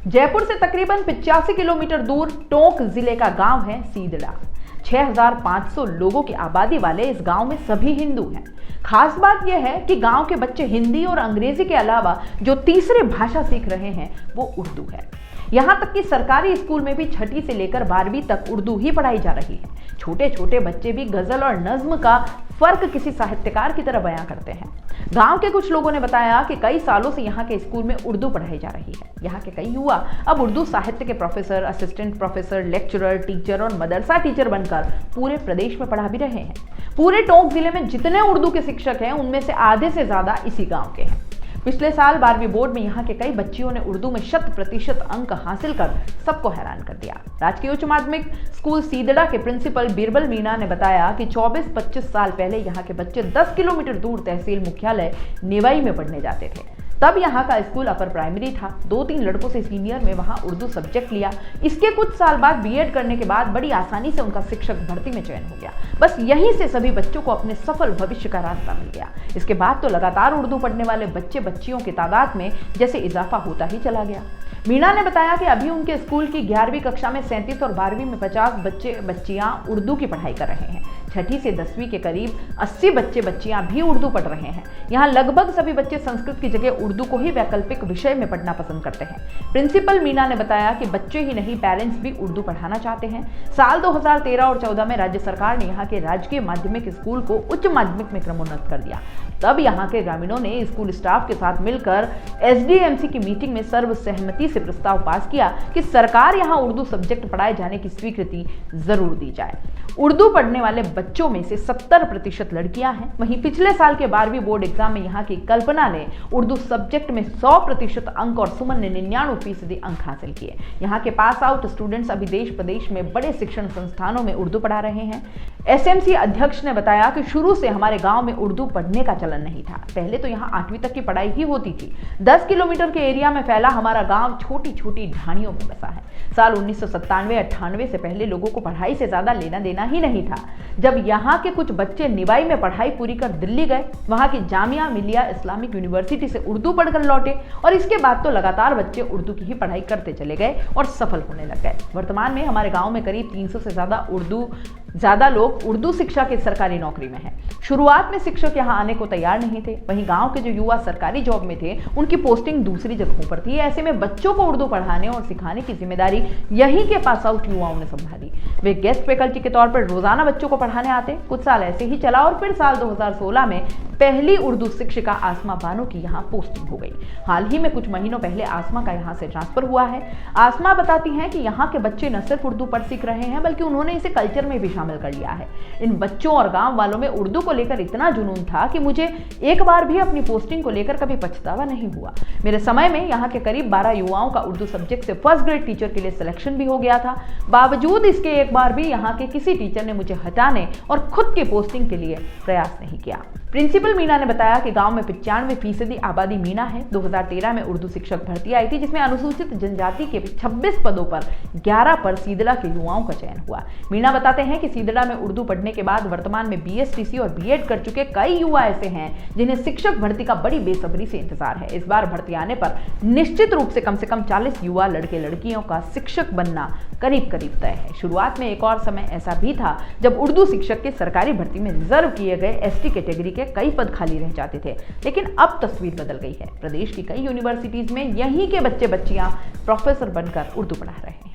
जयपुर से तकरीबन 85 किलोमीटर दूर टोंक जिले का गांव है सीदड़ा। 6500 लोगों की आबादी वाले इस गांव में सभी हिंदू हैं। खास बात यह है कि गांव के बच्चे हिंदी और अंग्रेजी के अलावा जो तीसरी भाषा सीख रहे हैं वो उर्दू है। यहां तक कि सरकारी स्कूल में भी छठी से लेकर 12वीं तक उर्दू ही पढ़ाई जा रही है। छोटे छोटे बच्चे भी गजल और नज्म का फर्क किसी साहित्यकार की तरह बयां करते हैं। गांव के कुछ लोगों ने बताया कि कई सालों से यहाँ के स्कूल में उर्दू पढ़ाई जा रही है। यहाँ के कई युवा अब उर्दू साहित्य के professor, assistant professor, lecturer, teacher और मदरसा टीचर बनकर पूरे प्रदेश में पढ़ा भी रहे हैं। पूरे टोंक जिले में जितने उर्दू के शिक्षक हैं उनमें से आधे से ज्यादा इसी गाँव के हैं। पिछले साल 12वीं बोर्ड में यहाँ के कई बच्चियों ने उर्दू में 100% अंक हासिल कर सबको हैरान कर दिया। राजकीय उच्च माध्यमिक स्कूल सीदड़ा के प्रिंसिपल बीरबल मीणा ने बताया कि 24-25 साल पहले यहाँ के बच्चे 10 किलोमीटर दूर तहसील मुख्यालय नेवाई में पढ़ने जाते थे। तब यहाँ का स्कूल अपर प्राइमरी था। 2-3 लड़कों से सीनियर में वहाँ उर्दू सब्जेक्ट लिया। इसके कुछ साल बाद बीएड करने के बाद बड़ी आसानी से उनका शिक्षक भर्ती में चयन हो गया। बस यहीं से सभी बच्चों को अपने सफल भविष्य का रास्ता मिल गया। इसके बाद तो लगातार उर्दू पढ़ने वाले बच्चे बच्चियों की तादाद में जैसे इजाफा होता ही चला गया। मीणा ने बताया कि अभी उनके स्कूल की 11वीं कक्षा में 37 और 12वीं में 50 बच्चे बच्चियां उर्दू की पढ़ाई कर रहे हैं। छठी से 10वीं के करीब 80 बच्चे बच्चियां भी उर्दू पढ़ रहे हैं। यहाँ लगभग सभी बच्चे संस्कृत की जगह उर्दू को ही वैकल्पिक विषय में पढ़ना पसंद करते हैं। प्रिंसिपल मीणा ने बताया कि बच्चे ही नहीं, पेरेंट्स भी उर्दू पढ़ाना चाहते हैं। साल 2013 और 14 में राज्य सरकार ने यहाँ के राजकीय माध्यमिक स्कूल को उच्च माध्यमिक में क्रमोन्नत कर दिया। तब यहाँ के ग्रामीणों ने स्कूल स्टाफ के साथ मिलकर एसडीएमसी की मीटिंग में सर्वसहमति से प्रस्ताव पास किया कि सरकार यहाँ उर्दू सब्जेक्ट पढ़ाए जाने की स्वीकृति जरूर दी जाए। उर्दू पढ़ने वाले बच्चों में से 70% लड़कियां हैं। वहीं पिछले साल के 12वीं बोर्ड एग्जाम में यहाँ की कल्पना ने उर्दू सब्जेक्ट में 100% अंक और सुमन ने 99% अंक हासिल किए। यहाँ के पास आउट स्टूडेंट्स अभी देश प्रदेश में बड़े शिक्षण संस्थानों में उर्दू पढ़ा रहे हैं। एसएमसी अध्यक्ष ने बताया कि शुरू से हमारे गांव में उर्दू पढ़ने का चलन नहीं था। पहले तो यहाँ 8वीं तक की पढ़ाई ही होती थी। 10 किलोमीटर के एरिया में फैला हमारा गांव छोटी छोटी ढाणियों में बसा है। साल 1997-98 से पहले लोगों को पढ़ाई से ज्यादा लेना देना ही नहीं था। जब यहाँ के कुछ बच्चे निवाई में पढ़ाई पूरी कर दिल्ली गए, वहाँ की जामिया मिलिया इस्लामिक यूनिवर्सिटी से उर्दू पढ़कर लौटे और इसके बाद तो लगातार बच्चे उर्दू की ही पढ़ाई करते चले गए और सफल होने लग गए। वर्तमान में हमारे गांव में करीब 300 से ज्यादा लोग उर्दू शिक्षा की सरकारी नौकरी में हैं। शुरुआत में शिक्षक यहाँ आने को तैयार नहीं थे। वहीं गांव के जो युवा सरकारी जॉब में थे उनकी पोस्टिंग दूसरी जगहों पर थी। ऐसे में बच्चों को उर्दू पढ़ाने और सिखाने की जिम्मेदारी यहीं के पास आउट युवाओं ने संभाली। वे गेस्ट फैकल्टी के तौर पर रोजाना बच्चों को पढ़ाने आते। कुछ साल ऐसे ही चला और फिर साल 2016 में पहली उर्दू शिक्षिका आसमा बानो की यहाँ पोस्टिंग हो गई। हाल ही में कुछ महीनों पहले आसमा का यहाँ से ट्रांसफर हुआ है। आसमा बताती हैं कि यहाँ के बच्चे न सिर्फ उर्दू पढ़ सीख रहे हैं बल्कि उन्होंने इसे कल्चर में भी शामिल कर लिया है। इन बच्चों और गांव वालों में उर्दू को लेकर इतना जुनून था कि मुझे एक बार भी अपनी पोस्टिंग को लेकर कभी पछतावा नहीं हुआ। मेरे समय में यहाँ के करीब 12 युवाओं का उर्दू सब्जेक्ट से फर्स्ट ग्रेड टीचर के लिए सिलेक्शन भी हो गया था। बावजूद इसके एक बार भी यहाँ के किसी टीचर ने मुझे हटाने और खुद की पोस्टिंग के लिए प्रयास नहीं किया। प्रिंसिपल मीणा ने बताया कि गांव में 95% आबादी मीणा है। 2013 में उर्दू शिक्षक भर्ती आई थी जिसमें अनुसूचित जनजाति के 26 पदों पर 11 पर सीदड़ा के युवाओं का चयन हुआ। मीणा बताते हैं कि सीदड़ा में उर्दू पढ़ने के बाद वर्तमान में बीएसटीसी और बीएड कर चुके कई युवा ऐसे हैं जिन्हें शिक्षक भर्ती का बड़ी बेसब्री से इंतजार है। इस बार भर्ती आने पर निश्चित रूप से कम 40 युवा लड़के लड़कियों का शिक्षक बनना करीब तय है। शुरुआत में एक और समय ऐसा भी था जब उर्दू शिक्षक के सरकारी भर्ती में रिजर्व किए गए एसटी कैटेगरी के कई पद खाली रह जाते थे, लेकिन अब तस्वीर बदल गई है। प्रदेश की कई यूनिवर्सिटीज में यहीं के बच्चे बच्चियां प्रोफेसर बनकर उर्दू पढ़ा रहे हैं।